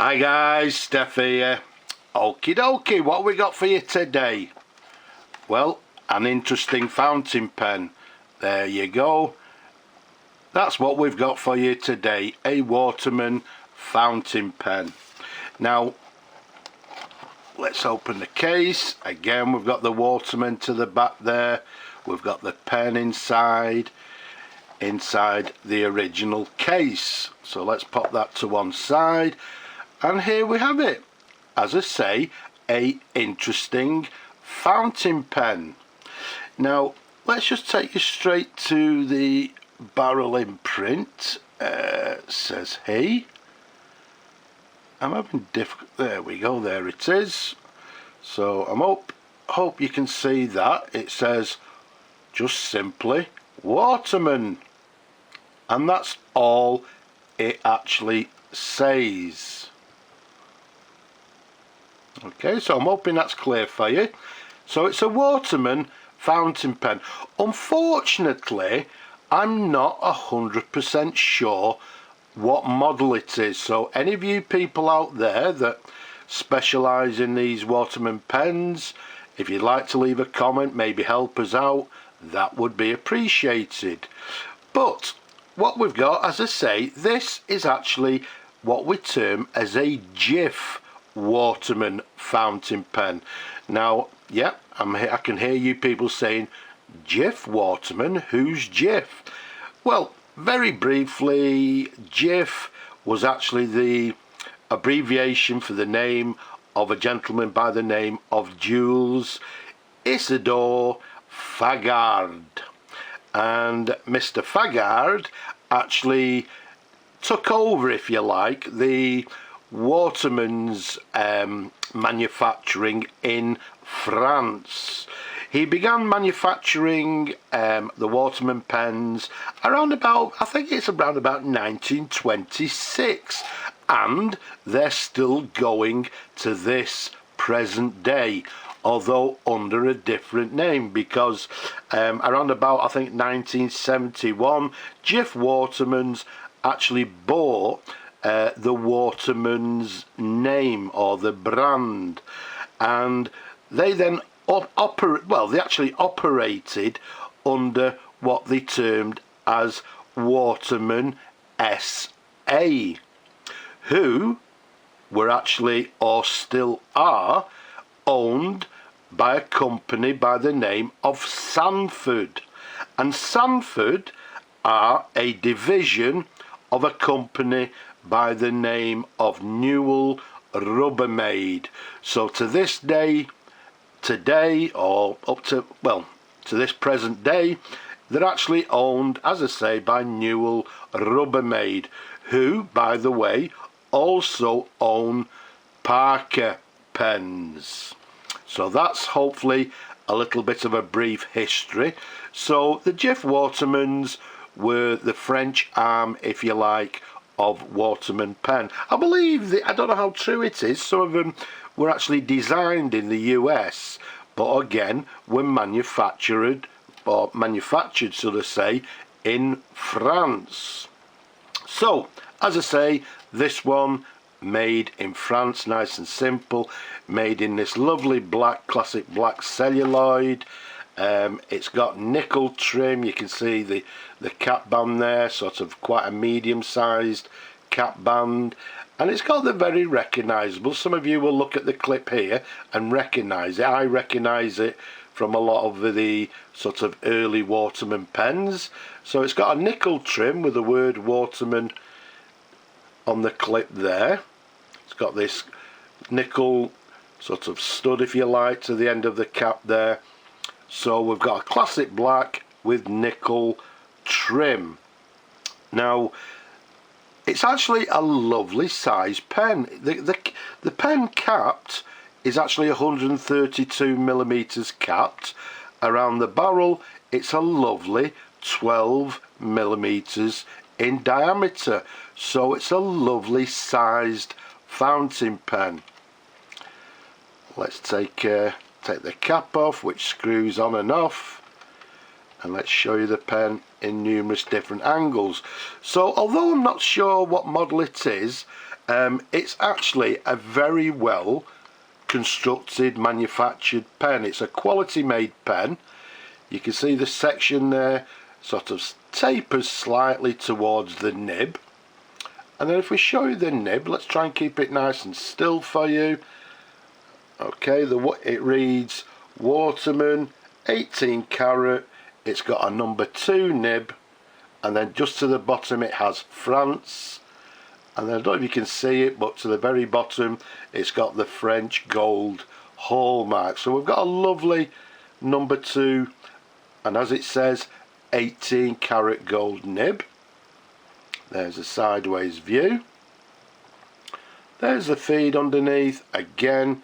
Hi guys, Steph here. Okie dokie, what have we got for you today? Well, an interesting fountain pen. There you go. That's what we've got for you today, a Waterman fountain pen. Now, let's open the case. Again, we've got the Waterman to the back there. We've got the pen inside the original case. So let's pop that to one side. And here we have it. As I say, a interesting fountain pen. Now, let's just take you straight to the barrel imprint. Says he. I'm having difficult. There we go. There it is. So hope you can see that. It says just simply Waterman, and that's all it actually says. Okay, so I'm hoping that's clear for you. So it's a Waterman fountain pen. Unfortunately, I'm not 100% sure what model it is. So any of you people out there that specialise in these Waterman pens, if you'd like to leave a comment, maybe help us out, that would be appreciated. But what we've got, as I say, this is actually what we term as a Jif Waterman fountain pen. Now, yeah, I can hear you people saying, Jif Waterman, who's Jif? Well, very briefly, Jif was actually the abbreviation for the name of a gentleman by the name of Jules Isidore Fagard. And Mr. Fagard actually took over, if you like, the Watermans manufacturing in France. He began manufacturing the Waterman pens around about, I think it's around about 1926, and they're still going to this present day, although under a different name, because around about, I think, 1971, Jif Watermans actually bought the Waterman's name or the brand, and they then they actually operated under what they termed as Waterman SA, who were actually, or still are, owned by a company by the name of Sanford, and Sanford are a division of a company by the name of Newell Rubbermaid. So to this day, today, or up to, well, to this present day, they're actually owned, as I say, by Newell Rubbermaid, who, by the way, also own Parker pens. So that's hopefully a little bit of a brief history. So the Jif Watermans were the French arm, if you like, of Waterman pen. I believe, I don't know how true it is, some of them were actually designed in the US, but again were manufactured, so to say, in France. So, as I say, this one made in France, nice and simple, made in this lovely black, classic black celluloid. It's got nickel trim. You can see the cap band there, sort of quite a medium sized cap band, and it's got the very recognisable, some of you will look at the clip here and recognise it. I recognise it from a lot of the sort of early Waterman pens. So it's got a nickel trim with the word Waterman on the clip there. It's got this nickel sort of stud, if you like, to the end of the cap there. So we've got a classic black with nickel trim. Now, it's actually a lovely size pen. The pen capped is actually 132mm capped. Around the barrel, it's a lovely 12mm in diameter. So it's a lovely sized fountain pen. Let's take the cap off, which screws on and off. and let's show you the pen in numerous different angles. So although I'm not sure what model it is, it's actually a very well constructed, manufactured pen. It's a quality made pen. You can see the section there sort of tapers slightly towards the nib, and then if we show you the nib, let's try and keep it nice and still for you. Okay, it reads Waterman 18 carat. It's got a number 2 nib, and then just to the bottom it has France, and then I don't know if you can see it, but to the very bottom it's got the French gold hallmark. So we've got a lovely number 2, and as it says, 18 carat gold nib. There's a sideways view. There's the feed underneath. Again,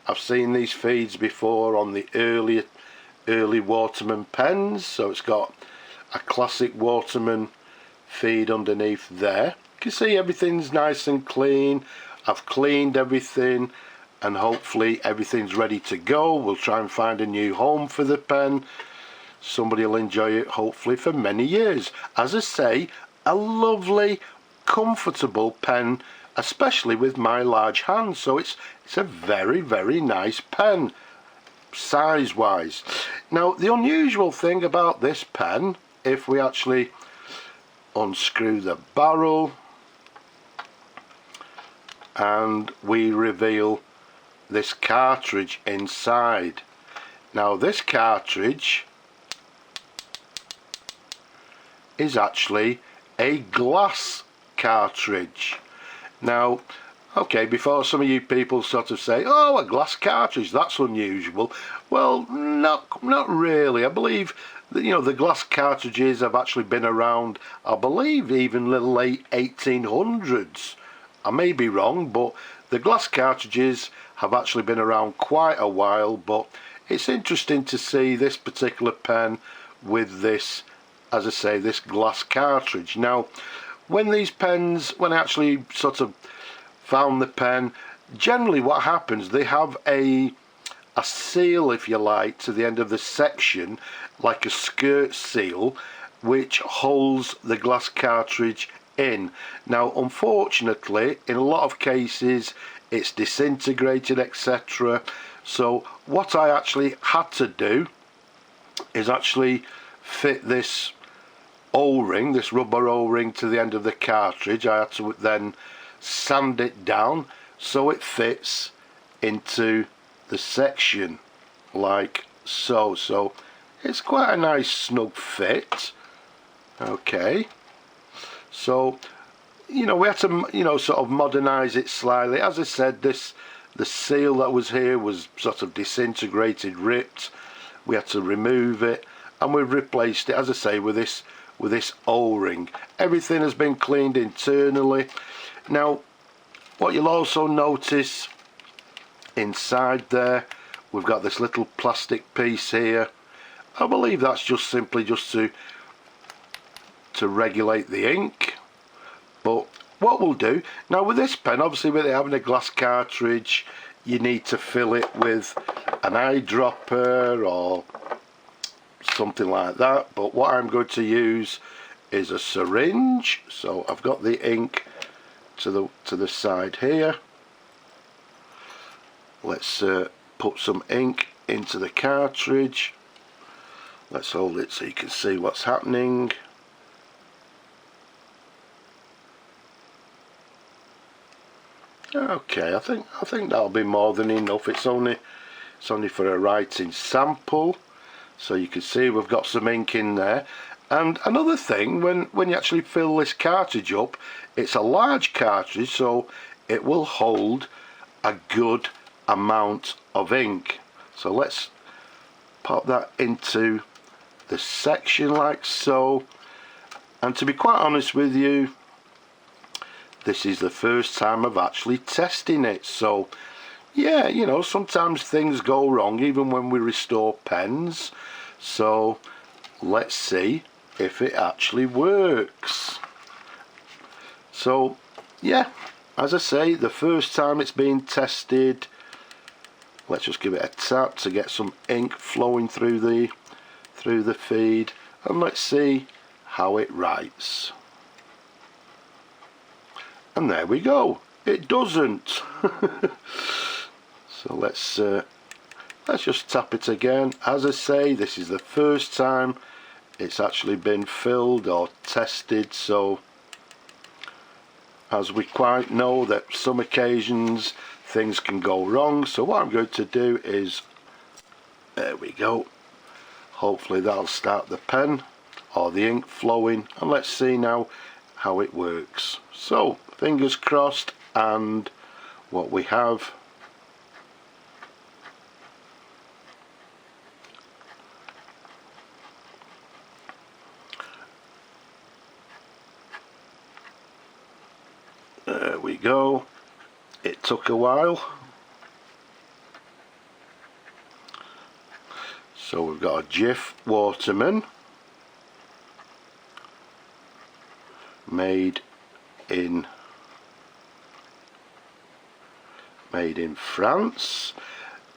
I've seen these feeds before on the early Waterman pens, so it's got a classic Waterman feed underneath there. You can see everything's nice and clean. I've cleaned everything, and hopefully everything's ready to go. We'll try and find a new home for the pen. Somebody will enjoy it hopefully for many years. As I say, a lovely, comfortable pen, especially with my large hands. So it's a very, very nice pen, size wise. Now the unusual thing about this pen, if we actually unscrew the barrel and we reveal this cartridge inside. Now this cartridge is actually a glass cartridge. Now, okay, before some of you people sort of say, oh, a glass cartridge, that's unusual. Well, not really. I believe that, you know, the glass cartridges have actually been around, I believe, even the late 1800s. I may be wrong, but the glass cartridges have actually been around quite a while. But it's interesting to see this particular pen with this, as I say, this glass cartridge. Now, when these pens, when I actually sort of found the pen, generally what happens, they have a seal, if you like, to the end of the section, like a skirt seal, which holds the glass cartridge in. Now unfortunately, in a lot of cases it's disintegrated, etc. So what I actually had to do is actually fit this O-ring, this rubber O-ring, to the end of the cartridge. I had to then sand it down so it fits into the section like so. So it's quite a nice snug fit. Okay, so you know, we had to, you know, sort of modernize it slightly. As I said, the seal that was here was sort of disintegrated, ripped. We had to remove it, and we've replaced it, as I say, with this O-ring. Everything has been cleaned internally. Now what you'll also notice inside there, we've got this little plastic piece here. I believe that's just simply just to regulate the ink. But what we'll do now with this pen, obviously with it having a glass cartridge, you need to fill it with an eyedropper or something like that. But what I'm going to use is a syringe. So I've got the ink to the side here. Let's put some ink into the cartridge. Let's hold it so you can see what's happening. Okay, I think that'll be more than enough. It's only for a writing sample, so you can see we've got some ink in there. And another thing, when you actually fill this cartridge up, it's a large cartridge, so it will hold a good amount of ink. So let's pop that into the section like so. And to be quite honest with you, this is the first time I've actually testing it. So yeah, you know, sometimes things go wrong even when we restore pens. So let's see if it actually works. So yeah, as I say, the first time it's being tested. Let's just give it a tap to get some ink flowing through the feed. and let's see how it writes. And there we go, it doesn't. So let's just tap it again. As I say, this is the first time it's actually been filled or tested, so as we quite know that some occasions things can go wrong. So what I'm going to do is, there we go, hopefully that'll start the pen or the ink flowing, and let's see now how it works. So fingers crossed, and what we have, there we go. It took a while. So we've got a Jif Waterman made in France.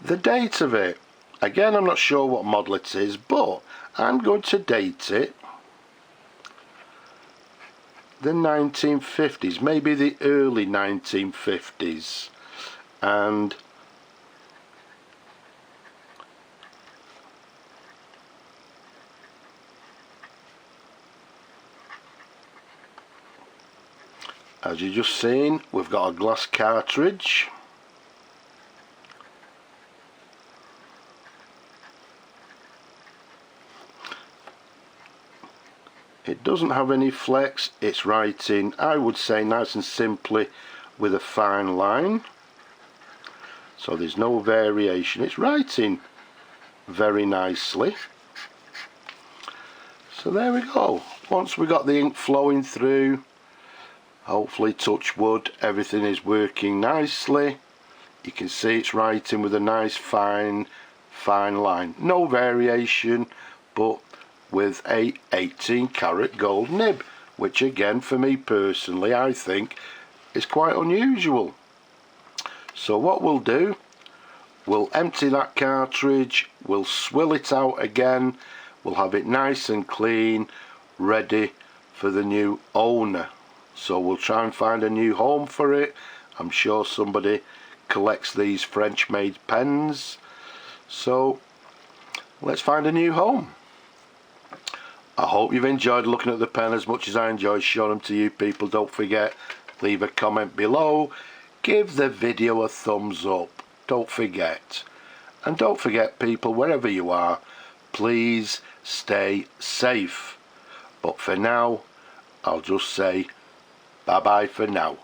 The date of it, again, I'm not sure what model it is, but I'm going to date it the 1950s, maybe the early 1950s, and as you just seen, we've got a glass cartridge. It doesn't have any flex, it's writing, I would say, nice and simply with a fine line. So there's no variation, it's writing very nicely. So there we go. Once we got the ink flowing through, hopefully, touch wood, everything is working nicely. You can see it's writing with a nice fine line. No variation, but with a 18 karat gold nib, which again, for me personally, I think is quite unusual. So what we'll do, we'll empty that cartridge, we'll swill it out again, we'll have it nice and clean, ready for the new owner. So we'll try and find a new home for it. I'm sure somebody collects these French made pens, so let's find a new home. I hope you've enjoyed looking at the pen as much as I enjoyed showing them to you people. Don't forget, leave a comment below, give the video a thumbs up, don't forget. And don't forget people, wherever you are, please stay safe. But for now, I'll just say bye bye for now.